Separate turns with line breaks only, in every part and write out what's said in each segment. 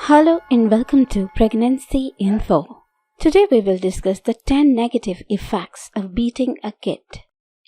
Hello and welcome to Pregnancy Info. Today we will discuss the 10 negative effects of beating a kid.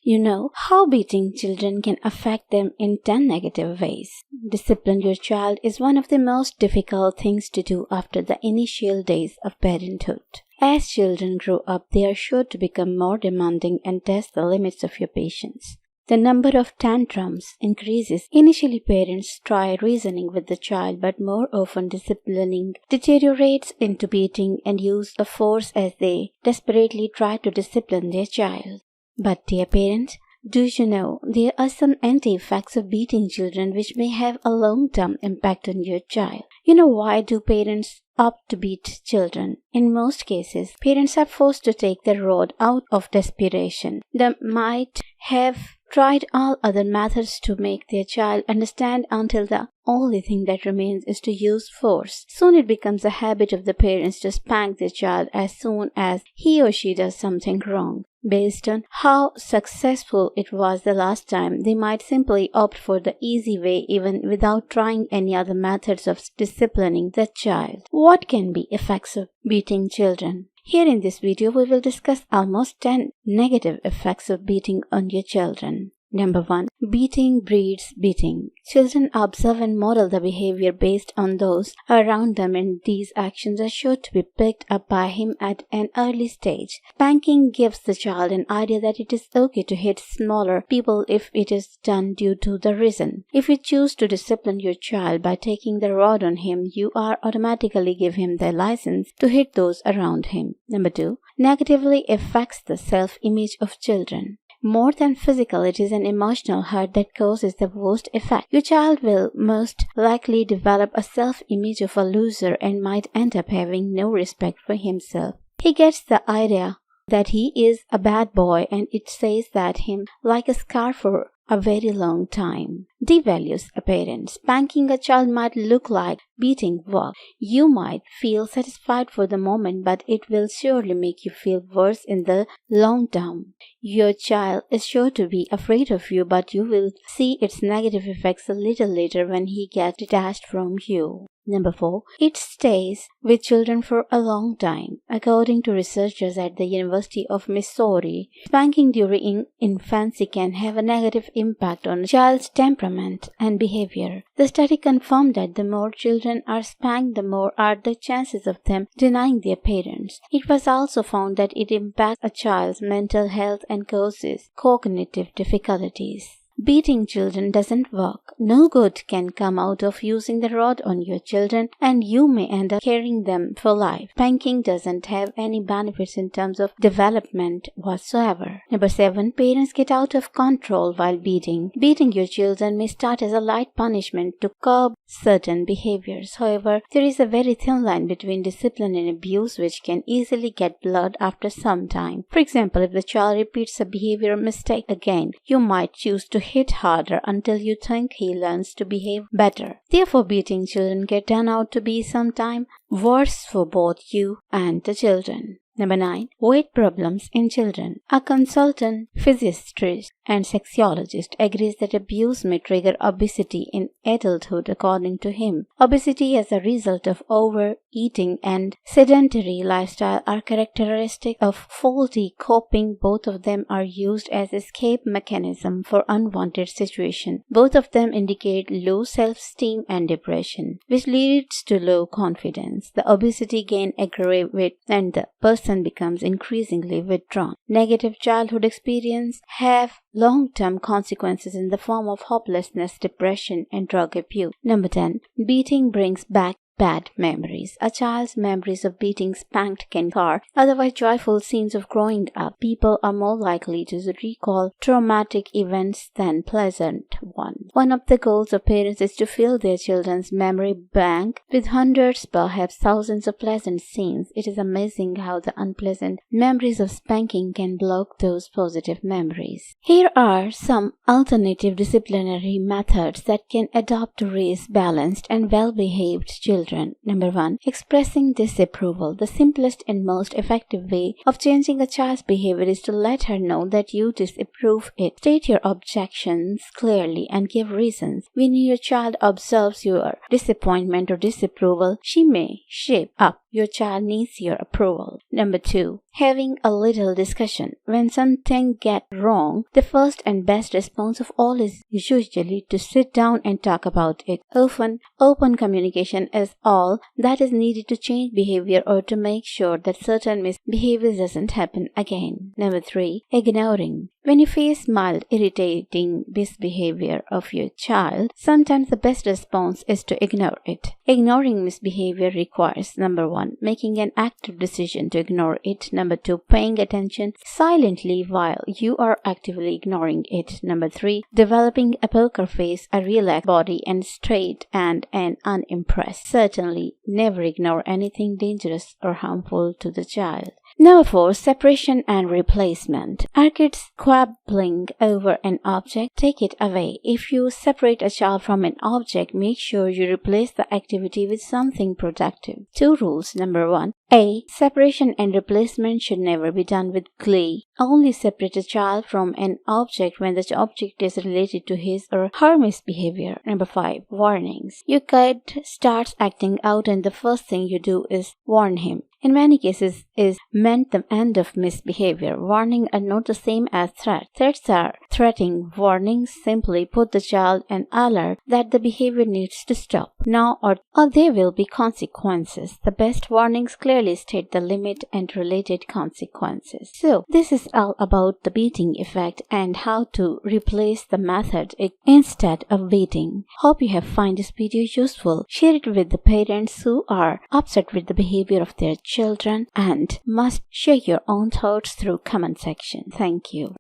You know how beating children can affect them in 10 negative ways. Discipline your child is one of the most difficult things to do after the initial days of parenthood. As children grow up, they are sure to become more demanding and test the limits of your patience. The number of tantrums increases. Initially, parents try reasoning with the child, but more often disciplining deteriorates into beating and use of force as they desperately try to discipline their child. But dear parents, do you know there are some anti-effects of beating children which may have a long-term impact on your child? You know, why do parents opt to beat children? In most cases, parents are forced to take the rod out of desperation. They might have tried all other methods to make their child understand until the only thing that remains is to use force. Soon it becomes a habit of the parents to spank their child as soon as he or she does something wrong. Based on how successful it was the last time, they might simply opt for the easy way even without trying any other methods of disciplining the child. What can be effects of beating children? Here in this video, we will discuss almost 10 negative effects of beating on your children. Number 1. Beating breeds beating. Children observe and model the behavior based on those around them, and these actions are sure to be picked up by him at an early stage. Spanking gives the child an idea that it is okay to hit smaller people if it is done due to the reason. If you choose to discipline your child by taking the rod on him, you are automatically give him the license to hit those around him. Number 2. Negatively affects the self-image of children. More than physical, it is an emotional hurt that causes the worst effect. Your child will most likely develop a self-image of a loser and might end up having no respect for himself. He gets the idea that he is a bad boy, and it stays that him like a scar for a very long time. Devalues a parent. Spanking a child might look like beating work. You might feel satisfied for the moment, but it will surely make you feel worse in the long term. Your child is sure to be afraid of you, but you will see its negative effects a little later when he gets detached from you. Number 4. It stays with children for a long time. According to researchers at the University of Missouri, spanking during infancy can have a negative impact on a child's temperament and behavior. The study confirmed that the more children are spanked, the more are the chances of them denying their parents. It was also found that it impacts a child's mental health and causes cognitive difficulties. Beating children doesn't work. No good can come out of using the rod on your children, and you may end up carrying them for life. Spanking doesn't have any benefits in terms of development whatsoever. Number 7. Parents get out of control while beating. Beating your children may start as a light punishment to curb certain behaviors. However, there is a very thin line between discipline and abuse, which can easily get blurred after some time. For example, if the child repeats a behavior mistake again, you might choose to hit harder until you think he learns to behave better. Therefore, beating children can turn out to be sometime worse for both you and the children. Number 9. Weight problems in children. A consultant physician and sexologist agrees that abuse may trigger obesity in adulthood. According to him, obesity as a result of overeating and sedentary lifestyle are characteristic of faulty coping. Both of them are used as escape mechanism for unwanted situation. Both of them indicate low self-esteem and depression, which leads to low confidence. The obesity gain aggravates and the person becomes increasingly withdrawn. Negative childhood experience have long-term consequences in the form of helplessness, depression, and drug abuse. Number 10. Beating brings back bad memories. A child's memories of being spanked can scar otherwise joyful scenes of growing up. People are more likely to recall traumatic events than pleasant ones. One of the goals of parents is to fill their children's memory bank with hundreds, perhaps thousands of pleasant scenes. It is amazing how the unpleasant memories of spanking can block those positive memories. Here are some alternative disciplinary methods that can adopt to raise balanced and well-behaved children. children. Number 1. Expressing disapproval. The simplest and most effective way of changing a child's behavior is to let her know that you disapprove it. State your objections clearly and give reasons. When your child observes your disappointment or disapproval, she may shape up. Your child needs your approval. Number 2. Having a little discussion. When something gets wrong, the first and best response of all is usually to sit down and talk about it. Often, open communication is all that is needed to change behavior or to make sure that certain misbehavior doesn't happen again. Number 3. Ignoring. When you face mild, irritating misbehavior of your child, sometimes the best response is to ignore it. Ignoring misbehavior requires, number 1, making an active decision to ignore it. Number 2, paying attention silently while you are actively ignoring it. Number 3, developing a poker face, a relaxed body, and straight and an unimpressed. Certainly, never ignore anything dangerous or harmful to the child. Number 4, separation and replacement. Are kids squabbling over an object? Take it away. If you separate a child from an object, make sure you replace the activity with something productive. 2 rules. Number 1. A. Separation and replacement should never be done with glee. Only separate a child from an object when the object is related to his or her misbehavior. Number 5. Warnings. Your kid starts acting out and the first thing you do is warn him. In many cases, is meant the end of misbehavior. Warning are not the same as threat. Threats are threatening. Warnings simply put the child on alert that the behavior needs to stop now or there will be consequences. The best warnings clearly state the limit and related consequences. So, this is all about the beating effect and how to replace the method instead of beating. Hope you have found this video useful. Share it with the parents who are upset with the behavior of their children and must share your own thoughts through comment section. Thank you.